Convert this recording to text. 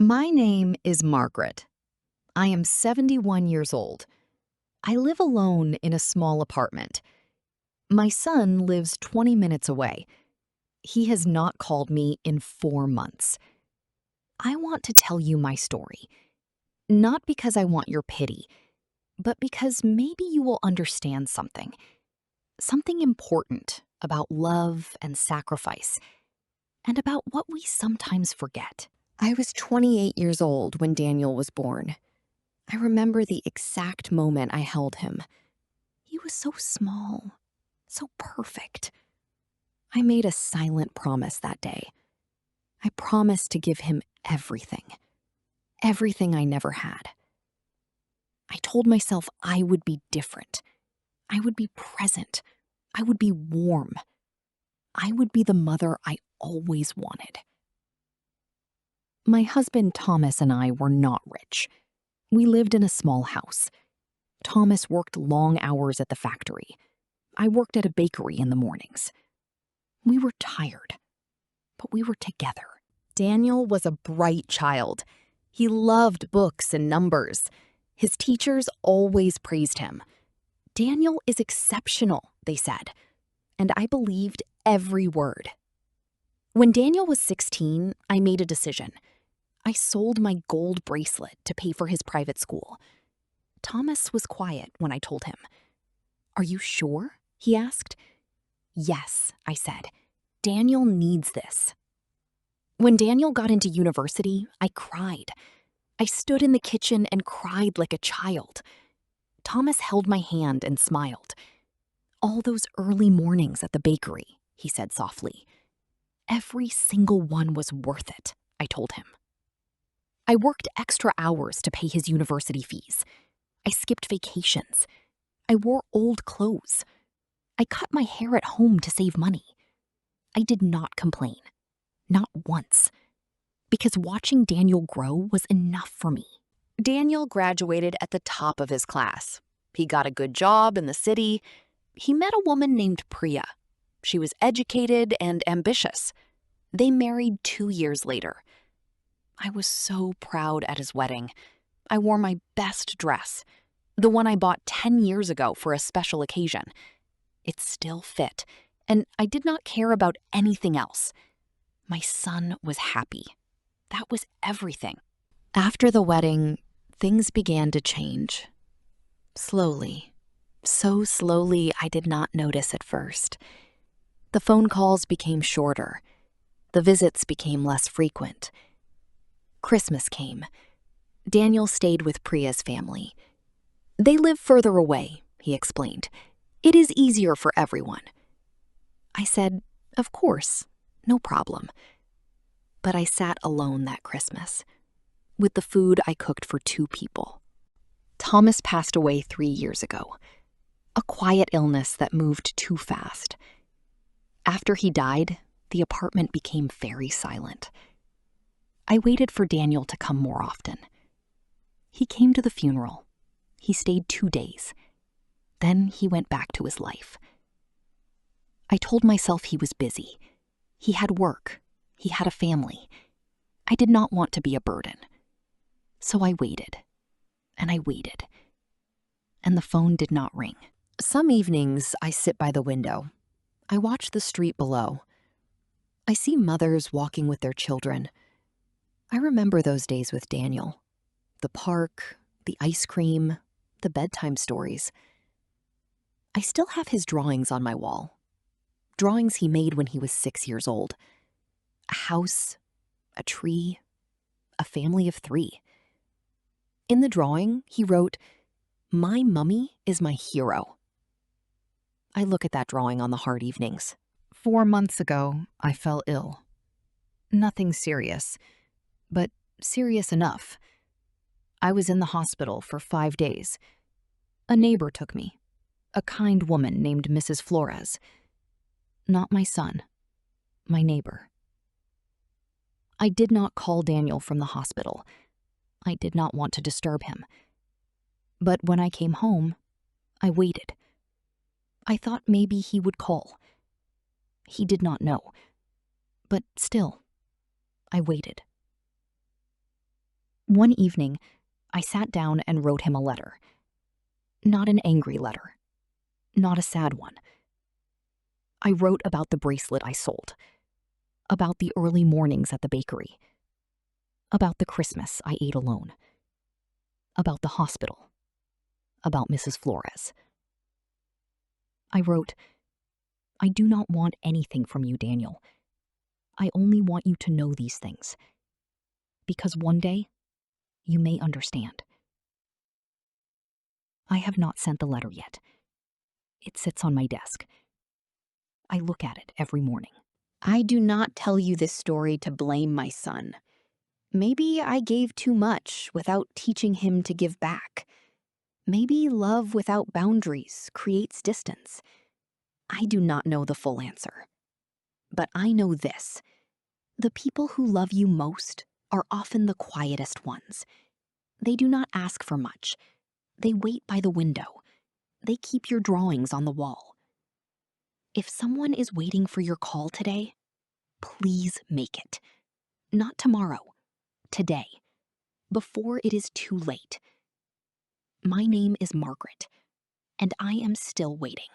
My name is Margaret. I am 71 years old. I live alone in a small apartment. My son lives 20 minutes away. He has not called me in 4 months. I want to tell you my story, not because I want your pity, but because maybe you will understand something important about love and sacrifice, and about what we sometimes forget. I was 28 years old when Daniel was born. I remember the exact moment I held him. He was so small, so perfect. I made a silent promise that day. I promised to give him everything I never had. I told myself I would be different. I would be present. I would be warm. I would be the mother I always wanted. My husband Thomas and I were not rich. We lived in a small house. Thomas worked long hours at the factory. I worked at a bakery in the mornings. We were tired, but we were together. Daniel was a bright child. He loved books and numbers. His teachers always praised him. Daniel is exceptional, they said, and I believed every word. When Daniel was 16, I made a decision. I sold my gold bracelet to pay for his private school. Thomas was quiet when I told him. "Are you sure?" he asked. "Yes," I said. "Daniel needs this." When Daniel got into university, I cried. I stood in the kitchen and cried like a child. Thomas held my hand and smiled. "All those early mornings at the bakery," he said softly. "Every single one was worth it," I told him. I worked extra hours to pay his university fees. I skipped vacations. I wore old clothes. I cut my hair at home to save money. I did not complain. Not once. Because watching Daniel grow was enough for me. Daniel graduated at the top of his class. He got a good job in the city. He met a woman named Priya. She was educated and ambitious. They married 2 years later. I was so proud at his wedding. I wore my best dress, the one I bought 10 years ago for a special occasion. It still fit, and I did not care about anything else. My son was happy. That was everything. After the wedding, things began to change. Slowly. So slowly I did not notice at first. The phone calls became shorter. The visits became less frequent. Christmas came. Daniel stayed with Priya's family. "They live further away," he explained. "It is easier for everyone." I said, "Of course, no problem." But I sat alone that Christmas, with the food I cooked for 2 people. Thomas passed away 3 years ago. A quiet illness that moved too fast. After he died, the apartment became very silent. I waited for Daniel to come more often. He came to the funeral. He stayed 2 days. Then he went back to his life. I told myself he was busy. He had work. He had a family. I did not want to be a burden. So I waited. And I waited. And the phone did not ring. Some evenings, I sit by the window. I watch the street below. I see mothers walking with their children. I remember those days with Daniel. The park, the ice cream, the bedtime stories. I still have his drawings on my wall. Drawings he made when he was 6 years old. A house, a tree, a family of 3. In the drawing, he wrote, "My mummy is my hero." I look at that drawing on the hard evenings. 4 months ago, I fell ill. Nothing serious, but serious enough. I was in the hospital for 5 days. A neighbor took me, a kind woman named Mrs. Flores. Not my son, my neighbor. I did not call Daniel from the hospital. I did not want to disturb him. But when I came home, I waited. I thought maybe he would call. He did not know. But still, I waited. One evening, I sat down and wrote him a letter. Not an angry letter. Not a sad one. I wrote about the bracelet I sold. About the early mornings at the bakery. About the Christmas I ate alone. About the hospital. About Mrs. Flores. I wrote, I do not want anything from you, Daniel. I only want you to know these things. Because one day, you may understand. I have not sent the letter yet. It sits on my desk. I look at it every morning. I do not tell you this story to blame my son. Maybe I gave too much without teaching him to give back. Maybe love without boundaries creates distance. I do not know the full answer. But I know this. The people who love you most are often the quietest ones. They do not ask for much. They wait by the window. They keep your drawings on the wall. If someone is waiting for your call today, please make it. Not tomorrow, today, before it is too late. My name is Margaret, and I am still waiting.